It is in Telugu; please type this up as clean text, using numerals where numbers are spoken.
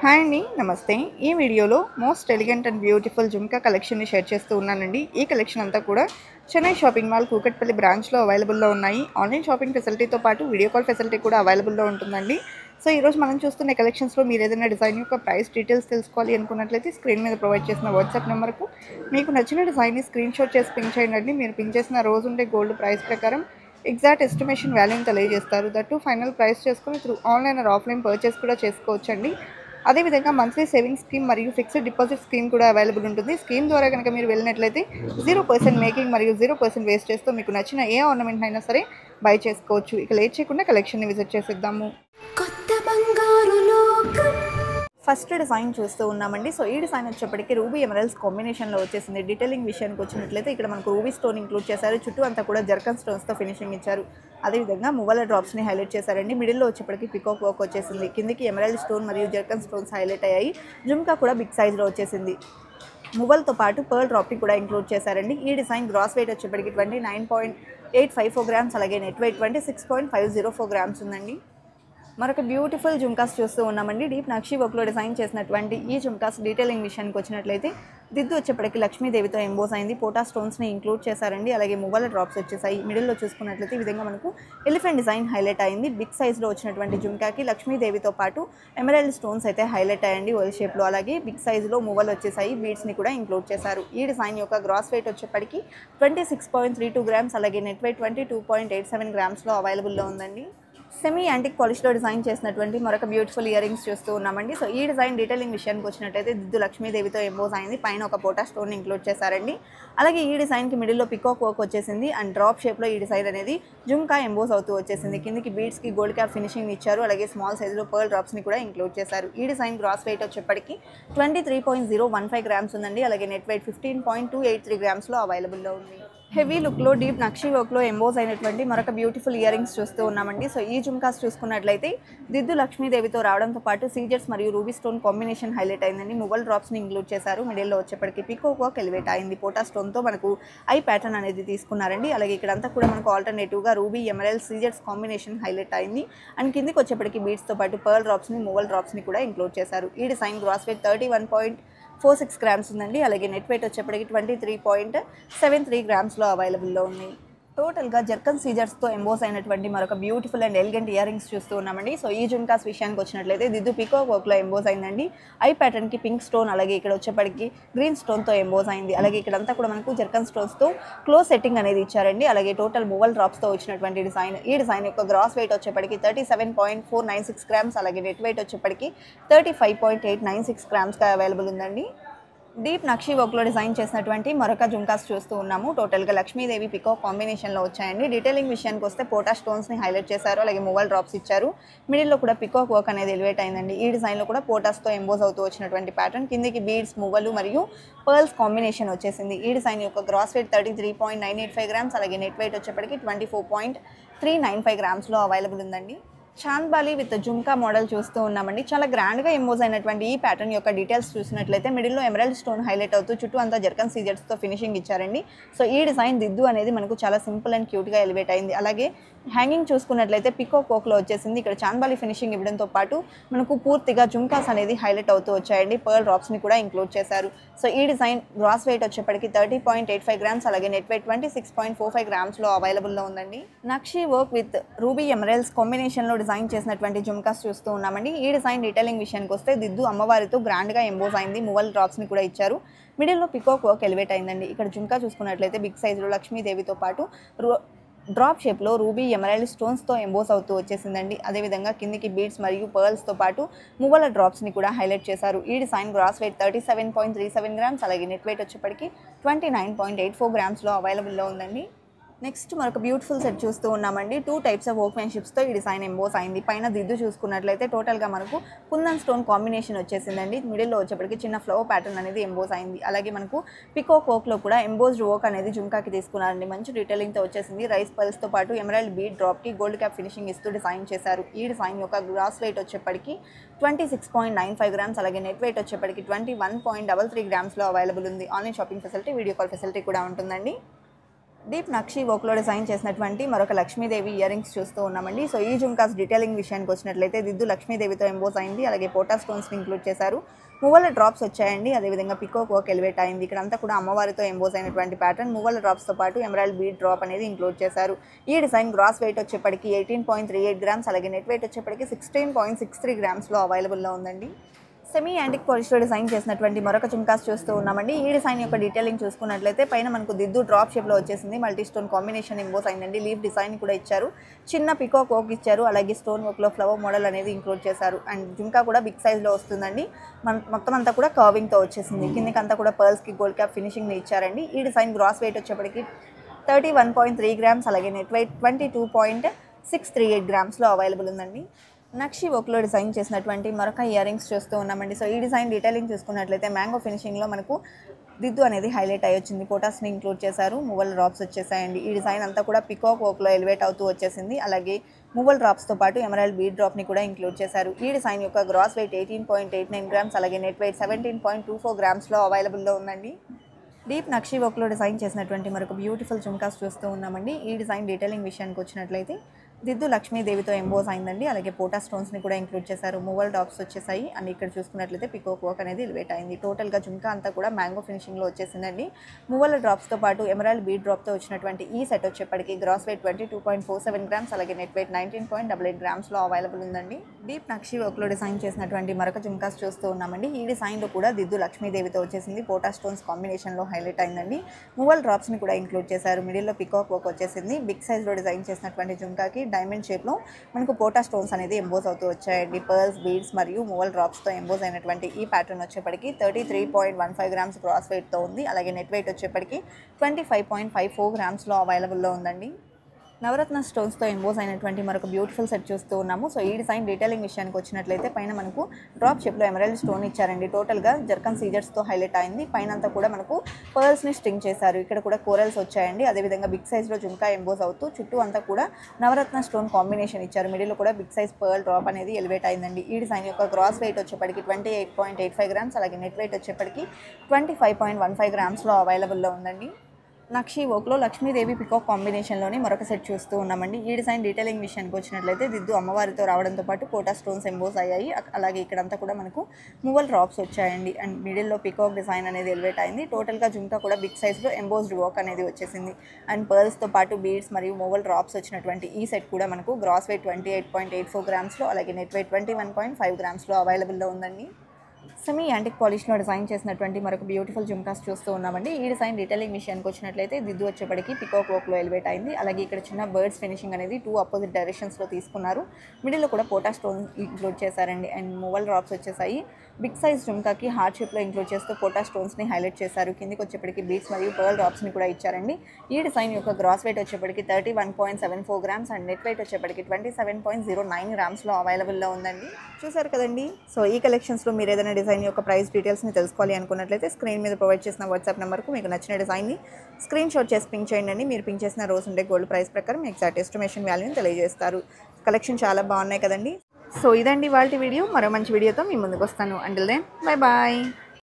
హాయ్ అండి, నమస్తే. ఈ వీడియోలో most elegant and beautiful jhumka కలెక్షన్ని షేర్ చేస్తూ ఉన్నానండి. ఈ కలెక్షన్ అంతా కూడా చెన్నై షాపింగ్ మాల్ కూకట్పల్లి బ్రాంచ్లో అవైలబుల్లో ఉన్నాయి. ఆన్లైన్ షాపింగ్ ఫెసిలిటీతో పాటు వీడియో కాల్ ఫెసిలిటీ కూడా అవైలబుల్లో ఉంటుందండి. సో ఈరోజు మనం చూస్తున్న కలెక్షన్స్లో మీరు ఏదైనా డిజైన్ యొక్క ప్రైస్ డీటెయిల్స్ తెలుసుకోవాలి అనుకున్నట్లయితే స్క్రీన్ మీద ప్రొవైడ్ చేసిన వాట్సాప్ నెంబర్కు మీకు నచ్చిన డిజైన్ని స్క్రీన్ షాట్ చేసి పింక్ చేయండి. మీరు పింక్ చేసిన రోజు ఉండే గోల్డ్ ప్రైస్ ప్రకారం ఎగ్జాక్ట్ ఎస్టిమేషన్ వాల్యూని తెలియజేస్తారు. దట్టు ఫైనల్ ప్రైస్ చేసుకుని through online or offline purchase కూడా చేసుకోవచ్చండి. అదేవిధంగా మంత్లీ సేవింగ్స్ స్కీమ్ మరియు ఫిక్స్డ్ డిపాజిట్ స్కీమ్ కూడా అవైలబుల్ ఉంటుంది. స్కీమ్ ద్వారా కనుక మీరు వెళ్ళినట్లయితే 0% మేకింగ్ మరియు 0% వేస్టేజ్తో మీకు నచ్చిన ఏ ఆర్నమెంట్ అయినా సరే బై చేసుకోవచ్చు. ఇక లేట్ చేయకుండా కలెక్షన్ని విజిట్ చేసేద్దాము. ఫస్ట్ డిజైన్ చూస్తూ ఉన్నామండి. సో ఈ డిజైన్ వచ్చేప్పటికి రూబీ ఎమరల్స్ కాంబినేషన్లో వచ్చేసింది. డీటెయిలింగ్ విషయానికి వచ్చినట్లయితే ఇక్కడ మనకు రూబీ స్టోన్ ఇంక్లూడ్ చేశారు. చుట్టూ అంతా కూడా జర్కన్ స్టోన్స్తో ఫినిషింగ్ ఇచ్చారు. అదేవిధంగా మువ్వల డ్రాప్స్ని హైలైట్ చేశారండి. మిడిల్లో వచ్చేప్పటికి పికాక్ వర్క్ వచ్చేసింది. కిందికి ఎమరల్డ్ స్టోన్ మరియు జర్కన్ స్టోన్స్ హైలైట్ అయ్యాయి. జుమ్కా కూడా బిగ్ సైజ్లో వచ్చేసింది. మువ్వలతో పాటు పర్ల్ డ్రాప్ని కూడా ఇంక్లూడ్ చేశారండి. ఈ డిజైన్ గ్రాస్ వెయిట్ వచ్చేప్పటికి 29.854 గ్రామ్స్, అలాగే నెట్ వెయిట్ 26.504 గ్రామ్స్ ఉందండి. మరొక బ్యూటిఫుల్ జుమ్కాస్ చూస్తూ ఉన్నామండి. డీప్ నక్షి వర్క్లో డిజైన్ చేసినటువంటి ఈ జుమ్కాస్ డీటెయిలింగ్ విషయానికి వచ్చినట్లయితే దిద్దు వచ్చేప్పటికి లక్ష్మీదేవితో ఎంబోస్ అయింది. పోటా స్టోన్స్ని ఇంక్లూడ్ చేశారండి. అలాగే మువ్వల డ్రాప్స్ వచ్చేసాయి. మిడిల్లో చూసుకున్నట్లయితే ఈ విధంగా మనకు ఎలిఫెంట్ డిజైన్ హైలైట్ అయింది. బిగ్ సైజ్లో వచ్చినటువంటి జుమ్కాకి లక్ష్మీదేవితో పాటు ఎమరాల్డ్ స్టోన్స్ అయితే హైలైట్ అయ్యండి ఓల్ షేప్లో. అలాగే బిగ్ సైజులో మువ్వలు వచ్చేసాయి. బీడ్స్ని కూడా ఇంక్లూడ్ చేశారు. ఈ డిజైన్ యొక్క గ్రాస్ వెయిట్ వచ్చేప్పటికి 26.32 గ్రామ్స్, అలాగే నెట్ వెయిట్ 22.87 గ్రామ్స్లో అవైలబుల్లో ఉందండి. సెమీ యాంటిక్ పాలిష్లో డిజైన్ చేసినటువంటి మరొక బ్యూటిఫుల్ ఇయర్ రింగ్స్ చూస్తూ ఉన్నామండి. సో ఈ డిజైన్ డీటెయిలింగ్ విషయానికి వచ్చినట్టయితే దిద్దు లక్ష్మీదేవితో ఎంబోస్ అయింది. పైన ఒక పోటా స్టోన్ ఇంక్లూడ్ చేశారండి. అలాగే ఈ డిజైన్కి మిడిల్లో పికాక్ వర్క్ వచ్చేసింది అండ్ డ్రాప్ షేప్లో ఈ డిజైన్ అనేది జుమ్కా ఎంబోస్ అవుతూ వచ్చేసింది. కిందికి బీడ్స్కి గోల్డ్ క్యాప్ ఫినిషింగ్ ఇచ్చారు. అలాగే స్మాల్ సైజులో పర్ల్ డ్రాప్స్ని కూడా ఇంక్లూడ్ చేశారు. ఈ డిజైన్ గ్రాస్ వెయిట్ వచ్చేప్పటికి 23.015 గ్రామ్స్ ఉందండి. అలాగే నెట్ వెయిట్ 15.283 గ్రామ్స్లో అవైలబుల్లో ఉంది. హెవీ లుక్లో డీప్ నక్షి వర్క్లో ఎంబోస్ అయినటువంటి మరొక బ్యూటిఫుల్ ఇయర్ రింగ్స్ చూస్తూ ఉన్నామండి. సో ఈ జుమ్కాస్ చూసుకున్నట్లయితే దిద్దు లక్ష్మీదేవితో రావడంతో పాటు సీజర్స్ మరియు రూబీ స్టోన్ కాంబినేషన్ హైలైట్ అయిందండి. మువ్వల్ డ్రాప్స్ని ఇంక్లూడ్ చేశారు. మిడిల్లో వచ్చేప్పటికి పికాక్ వర్క్ ఎలివేట్ అయింది. పోటా స్టోన్తో మనకు ఐ ప్యాటర్న్ అనేది తీసుకున్నారండి. అలాగే ఇక్కడంతా కూడా మనకు ఆల్టర్నేటివ్గా రూబీ ఎమరల్ సీజర్స్ కాంబినేషన్ హైలైట్ అయింది. అండ్ కిందికి వచ్చేప్పటికి బీడ్స్తో పాటు పర్ల్ డ్రాప్స్ని మువ్వల్ డ్రాప్స్ని కూడా ఇంక్లూడ్ చేశారు. ఈ డిజైన్ గ్రాస్ వెయిట్ 31.46 గ్రామ్స్ ఉందండి. అలాగే నెట్ వెయిట్ వచ్చేప్పటికి 23.73 గ్రామ్స్లో అవైలబుల్లో ఉంది. టోటల్గా జర్కన్ సీజర్స్తో ఎంబోస్ అయినటువంటి మరొక beautiful and elegant ear rings చూస్తూ ఉన్నామండి. సో ఈ జుమ్కాస్ విషయానికి వచ్చినట్లయితే దిద్దు పికాక్ వర్క్లో ఎంబోస్ అయిందండి. ఐ ప్యాటర్న్కి పింక్ స్టోన్, అలాగే ఇక్కడ వచ్చేప్పటికి గ్రీన్ స్టోన్తో ఎంబోస్ అయింది. అలాగే ఇక్కడంతా కూడా మనకు జర్కన్ స్టోన్స్తో క్లోజ్ సెట్టింగ్ అనేది ఇచ్చారండి. అలాగే టోటల్ మువ్వల్ డ్రాప్స్తో వచ్చినటువంటి డిజైన్. ఈ డిజైన్ యొక్క గ్రాస్ వెయిట్ వచ్చేప్పటికి 37.496 గ్రామ్స్, అలాగే నెట్ వెయిట్ వచ్చేప్పటికి 35.896 గ్రామ్స్గా అవైలబుల్ ఉందండి. డీప్ నక్షి వర్క్లో డిజైన్ చేసినటువంటి మరొక జుమ్కాస్ చూస్తూ ఉన్నాము. టోటల్గా లక్ష్మీదేవి పికాక్ కాంబినేషన్లో వచ్చాయండి. డీటెయిలింగ్ విషయానికి వస్తే పోటా స్టోన్స్ని హైలైట్ చేశారు. అలాగే మువ్వల్ డ్రాప్స్ ఇచ్చారు. మిడిల్లో కూడా పికాక్ వర్క్ అనేది ఎలివేట్ అయిందండి. ఈ డిజైన్లో కూడా పోటాస్తో ఎంబోస్ అవుతూ వచ్చినటువంటి ప్యాటర్న్. కిందికి బీడ్స్, మువ్వలు మరియు పర్ల్స్ కాంబినేషన్ వచ్చేసింది. ఈ డిజైన్ యొక్క గ్రాస్ వెయిట్ 33.985 గ్రామ్స్, అలాగే నెట్ వెయిట్ వచ్చేప్పటికి 24.395 గ్రామ్స్లో అవైలబుల్ ఉందండి. చాంద్బాలి విత్ జుమ్కా మోడల్ చూస్తూ ఉన్నామండి. చాలా గ్రాండ్గా ఎంబోస్ అయినటువంటి ఈ ప్యాటర్న్ యొక్క డీటెయిల్స్ చూసినట్లయితే మిడిల్లో ఎమరల్డ్ స్టోన్ హైలైట్ అవుతూ చుట్టూ అంతా జర్కన్ సీజర్స్తో ఫినిషింగ్ ఇచ్చారండి. సో ఈ డిజైన్ దిద్దు అనేది మనకు చాలా సింపుల్ అండ్ క్యూట్గా ఎలివేట్ అయింది. అలాగే హ్యాంగింగ్ చూసుకున్నట్లయితే పికాక్ వర్క్లో వచ్చేసింది. ఇక్కడ చాంద్బాలి ఫినిషింగ్ ఇవ్వడంతో పాటు మనకు పూర్తిగా జుమ్కాస్ అనేది హైలైట్ అవుతూ వచ్చాయండి. పర్ల్ డ్రాప్స్ని కూడా ఇంక్లూడ్ చేశారు. సో ఈ డిజైన్ గ్రాస్ వెయిట్ వచ్చేప్పటికి 30.85 గ్రామ్స్, అలాగే నెట్ వెయిట్ 26.45 గ్రామ్స్లో అవైలబుల్లో ఉందండి. నక్షి వర్క్ విత్ రూబీ ఎమరల్స్ కాంబినేషన్లో డిజైన్ చేసినటువంటి జుమ్కాస్ చూస్తూ ఉన్నామండి. ఈ డిజైన్ డీటెయిలింగ్ విషయానికి వస్తే దిద్దు అమ్మవారితో గ్రాండ్గా ఎంబోస్ అయింది. మువ్వల్ డ్రాప్స్ని కూడా ఇచ్చారు. మిడిల్లో పికాక్ వర్క్ ఎలివేట్ అయిందండి. ఇక్కడ జుమ్కా చూసుకున్నట్లయితే బిగ్ సైజులో లక్ష్మీదేవితో పాటు డ్రాప్ షేప్లో రూబీ ఎమరాల్డ్ స్టోన్స్తో ఎంబోస్ అవుతూ వచ్చేసిందండి. అదేవిధంగా కిందికి బీడ్స్ మరియు పర్ల్స్తో పాటు మువ్వల డ్రాప్స్ని కూడా హైలైట్ చేశారు. ఈ డిజైన్ గ్రాస్ వెయిట్ 37.37 గ్రామ్స్, అలాగే నెట్ వెయిట్ వచ్చేప్పటికి 29.84 గ్రామ్స్లో అవైలబుల్లో ఉందండి. నెక్స్ట్ మరొక బ్యూటిఫుల్ సెట్ చూస్తూ ఉన్నామండి. 2 టైప్స్ ఆఫ్ వర్క్మెన్షిప్స్తో ఈ డిజైన్ ఎంబోస్ అయింది. పైన దిద్దు చూసుకున్నట్లయితే టోటల్గా మనకు కుందన్ స్టోన్ కాంబినేషన్ వచ్చేసిందండి. మిడిల్లో వచ్చేప్పటికి చిన్న ఫ్లవర్ ప్యాటర్న్ అనేది ఎంబోస్ అయింది. అలాగే మనకు పికాక్ వర్క్లో కూడా ఎంబోస్డ్ వర్క్ అనేది జుమ్కాకి తీసుకున్నారండి. మంచి డీటెయిలింగ్తో వచ్చేసింది. రైస్ పల్స్తో పాటు ఎమరాల్డ్ బీడ్ డ్రాప్కి గోల్డ్ క్యాప్ ఫినిషింగ్ ఇస్తూ డిజైన్ చేశారు. ఈ డిజైన్ యొక్క గ్రాస్ వెయిట్ వచ్చేప్పటికి 26.95 గ్రామ్స్, అలాగే నెట్ వెయిట్ వచ్చేప్పటికి 21.33 గ్రామ్స్లో అవైలబుల్ ఉంది. Online shopping facility, video call facility కూడా ఉంటుందండి. డీప్ నక్షి వర్క్లో డిజైన్ చేసినటువంటి మరొక లక్ష్మీదేవి ఇయర్ రింగ్స్ చూస్తూ ఉన్నామండి. సో ఈ జుంకాస్ డీటెయిలింగ్ విషయానికి వచ్చినట్లయితే దిద్దు లక్ష్మీదేవితో ఎంబోస్ అయింది. అలాగే పోటా స్టోన్స్ని ఇంక్లూడ్ చేశారు. మువ్వల డ్రాప్స్ వచ్చాయండి. అదేవిధంగా పికాక్ వర్క్ ఎలివేట్ అయింది. ఇక్కడ అంతా కూడా అమ్మవారితో ఎంబోస్ అయినటువంటి ప్యాటర్న్. మువ్వల డ్రాప్స్తో పాటు ఎమరాల్డ్ బీడ్ డ్రాప్ అనేది ఇంక్లూడ్ చేశారు. ఈ డిజైన్ గ్రాస్ వెయిట్ వచ్చేప్పటికి 18.38 గ్రామ్స్, అలాగే నెట్ వెయిట్ వచ్చేప్పటికి 16.63 గ్రామ్స్లో అవైలబుల్లో ఉందండి. సెమీ యాంటిక్ పాలిష్లో డిజైన్ చేసినటువంటి మరొక చుంకాస్ చూస్తూ ఉన్నామండి. ఈ డిజైన్ యొక్క డీటెయిలింగ్ చూసుకున్నట్లయితే పైన మనకు దిద్దు డ్రాప్ షేప్లో వచ్చేసింది. మల్టీ స్టోన్ కాంబినేషన్ ఎంబోస్ అయిందండి. లీఫ్ డిజైన్ కూడా ఇచ్చారు. చిన్న పికాక్ వర్క్ ఇచ్చారు. అలాగే స్టోన్ వర్క్లో ఫ్లవర్ మోడల్ అనేది ఇంక్లూడ్ చేశారు. అండ్ జుంకా కూడా బిగ్ సైజ్లో వస్తుందండి. మొత్తం అంతా కూడా కర్వింగ్తో వచ్చేసింది. కిందకి అంతా కూడా పర్ల్స్కి గోల్డ్ క్యాప్ ఫినిషింగ్ని ఇచ్చారండి. ఈ డిజైన్ గ్రాస్ వెయిట్ వచ్చేప్పటికి 31.3 గ్రామ్స్, అలాగే నెట్ వెయిట్ 22.638 గ్రామ్స్లో అవైలబుల్ ఉందండి. నక్షి వర్క్లో డిజైన్ చేసినటువంటి మరొక ఇయర్ రింగ్స్ చూస్తూ ఉన్నామండి. సో ఈ డిజైన్ డీటెయిలింగ్ చూసుకున్నట్లయితే మ్యాంగో ఫినిషింగ్లో మనకు దిద్దు అనేది హైలైట్ అయ్యి వచ్చింది. పోటాస్ని ఇంక్లూడ్ చేశారు. మువ్వల డ్రాప్స్ వచ్చేసాయండి. ఈ డిజైన్ అంతా కూడా పికాక్ వర్క్లో ఎలివేట్ అవుతూ వచ్చేసింది. అలాగే మువ్వల డ్రాప్స్తో పాటు ఎమరాల్డ్ బీడ్ డ్రాప్ని కూడా ఇంక్లూడ్ చేశారు. ఈ డిజైన్ యొక్క గ్రాస్ వెయిట్ 18.89 గ్రామ్స్, అలాగే నెట్ వెయిట్ 17.24 గ్రామ్స్లో అవైలబుల్లో ఉందండి. డీప్ నక్షి వర్క్లో డిజైన్ చేసినటువంటి మరొక బ్యూటిఫుల్ జుంకాస్ చూస్తూ ఉన్నామండి. ఈ డిజైన్ డీటెయిలింగ్ విషయానికి వచ్చినట్లయితే దిద్దు లక్ష్మీదేవితో ఎంబోస్ అయిందండి. అలాగే పోటా స్టోన్స్ని కూడా ఇంక్లూడ్ చేశారు. మువ్వల్ డాప్స్ వచ్చేసాయి. అండ్ ఇక్కడ చూసుకున్నట్లయితే పికాక్ వర్క్ అనేది ఎలివేట్ అయింది. టోటల్గా జుంకా అంతా కూడా మ్యాంగో ఫినిషింగ్లో వచ్చేసిందండి. మువ్వల డ్రాప్స్తో పాటు ఎమరాల్డ్ బీడ్ డ్రాప్తో వచ్చినటువంటి ఈ సెట్ వచ్చేప్పటికి గ్రాస్ వెయిట్ 22.47 గ్రామ్స్, అలాగే నెట్ వెయిట్ 19.88 గ్రామ్స్లో అవైలబుల్ ఉందండి. డీప్ నక్షి వర్క్లో డిజైన్ చేసినటువంటి మరొక జుంకాస్ చూస్తూ ఉన్నామండి. ఈ డిజైన్లో కూడా దిద్దు లక్ష్మీదేవితో వచ్చేసింది. పోటా స్టోన్స్ కాంబినేషన్లో హైలైట్ అయిందండి. మువ్వల్ డ్రాప్స్ని కూడా ఇంక్లూడ్ చేశారు. మిడిల్లో పికాక్ వర్క్ వచ్చేసింది. బిగ్ సైజ్లో డిజైన్ చేసినటువంటి జుంకాకి డైమండ్ షేప్లో మనకు పోటా స్టోన్స్ అనేది ఎంబోస్ అవుతూ వచ్చాయండి. పర్ల్స్, బీడ్స్ మరియు మువ్వల్ డ్రాప్స్తో ఎంబోస్ అయినటువంటి ఈ ప్యాటర్న్ వచ్చేప్పటికి 33.15 గ్రామ్స్ గ్రాస్ వెయిట్తో ఉంది. అలాగే నెట్ వెయిట్ వచ్చేప్పటికి 25.54 గ్రామ్స్లో అవైలబుల్లో ఉందండి. నవరత్న స్టోన్స్తో ఎంబోస్ అయినటువంటి మరొక బ్యూటిఫుల్ సెట్ చూస్తూ ఉన్నాము. సో ఈ డిజైన్ డీటెయిలింగ్ విషయానికి వచ్చినట్లయితే పైన మనకు డ్రాప్ షేప్లో ఎమరాల్డ్ స్టోన్ ఇచ్చారండి. టోటల్గా జర్కన్ సీజర్స్తో హైలైట్ అయింది. పైన అంతా కూడా మనకు పర్ల్స్ని స్ట్రింగ్ చేశారు. ఇక్కడ కూడా కోరల్స్ వచ్చాయండి. అదేవిధంగా బిగ్ సైజ్లో జుంకా ఎంబోస్ అవుతూ చుట్టూ అంతా కూడా నవరత్న స్టోన్ కాంబినేషన్ ఇచ్చారు. మిడిల్లో కూడా బిగ్ సైజ్ పర్ల్ డ్రాప్ అనేది ఎలివేట్ అయిందండి. ఈ డిజైన్ యొక్క గ్రాస్ వెయిట్ వచ్చేప్పటికి 28.85 గ్రామ్స్, అలాగే నెట్ వెయిట్ వచ్చేప్పటికి 25.15 గ్రామ్స్లో అవైలబుల్లో ఉందండి. నక్షి వర్క్లో లక్ష్మీదేవి పికాక్ కాంబినేషన్లోని మరొక సెట్ చూస్తూ ఉన్నామండి. ఈ డిజైన్ డీటెయిలింగ్ విషయానికి వచ్చినట్లయితే దిద్దు అమ్మవారితో రావడంతో పాటు పోటా స్టోన్స్ ఎంబోస్ అయ్యాయి. అలాగే ఇక్కడంతా కూడా మనకు మువ్వల్ డ్రాప్స్ వచ్చాయండి. అండ్ మిడిల్లో పికాక్ డిజైన్ అనేది ఎలివేట్ అయింది. టోటల్గా జుంకా కూడా బిగ్ సైజ్లో ఎంబోస్డ్ వర్క్ అనేది వచ్చేసింది. అండ్ పర్ల్స్తో పాటు బీడ్స్ మరియు మువ్వల్ డ్రాప్స్ వచ్చినటువంటి ఈ సెట్ కూడా మనకు గ్రాస్ వెయిట్ 28.84 గ్రామ్స్లో, అలాగే నెట్ వెయిట్ 21.5 గ్రామ్స్లో అవైలబుల్లో ఉందండి. సెమీ యాంటిక్ పాలిష్లో డిజైన్ చేసినటువంటి మరొక బ్యూటిఫుల్ జుంకాస్ చూస్తూ ఉన్నామండి. ఈ డిజైన్ డీటెయిలింగ్ విషయానికి వచ్చినట్లయితే దిద్దు వచ్చేప్పటికి పికాక్ వర్క్లో ఎలివేట్ అయింది. అలాగే ఇక్కడ చిన్న బర్డ్స్ ఫినిషింగ్ అనేది 2 అపోజిట్ డైరెక్షన్స్లో తీసుకున్నారు. మిడిల్లో కూడా పోటా స్టోన్ ఇంక్లూడ్ చేశారండి. అండ్ మువ్వల్ డ్రాప్స్ వచ్చేసాయి. బిగ్ సైజ్ జుంకాకి హార్ట్ షేప్లో ఇంక్లూడ్ చేస్తూ పోటా స్టోన్స్ని హైలైట్ చేశారు. కిందికి వచ్చేప్పటికి బీడ్స్ మరియు పర్ల్ డ్రాప్స్ని కూడా ఇచ్చారండి. ఈ డిజైన్ యొక్క గ్రాస్ వెయిట్ వచ్చేప్పటికి 31.74 గ్రామ్స్, అండ్ నెట్ వెయిట్ వచ్చేప్పటికి 27.09 గ్రామ్స్లో అవైలబుల్లో ఉందండి. చూసారు కదండి. సో ఈ కలెక్షన్స్లో మీరు ఏదైనా డిజైన్ యొక్క ప్రైస్ డీటెయిల్స్ని తెలుసుకోవాలి అనుకున్నట్లయితే స్క్రీన్ మీద ప్రొవైడ్ చేసిన వాట్సాప్ నెంబర్కు మీకు నచ్చిన డిజైన్ని స్క్రీన్ షాట్ చేసి పింక్ చేయండి. మీరు పింక్ చేసిన రోజు ఉండే గోల్డ్ ప్రైస్ ప్రకారం ఎగ్జాక్ట్ ఎస్టిమేషన్ వాల్యూని తెలియజేస్తారు. కలెక్షన్ చాలా బాగున్నాయి కదండి. సో ఇదండి వాళ్ళ వీడియో. మరో మంచి వీడియోతో మీ ముందుకు వస్తాను. Until then bye bye.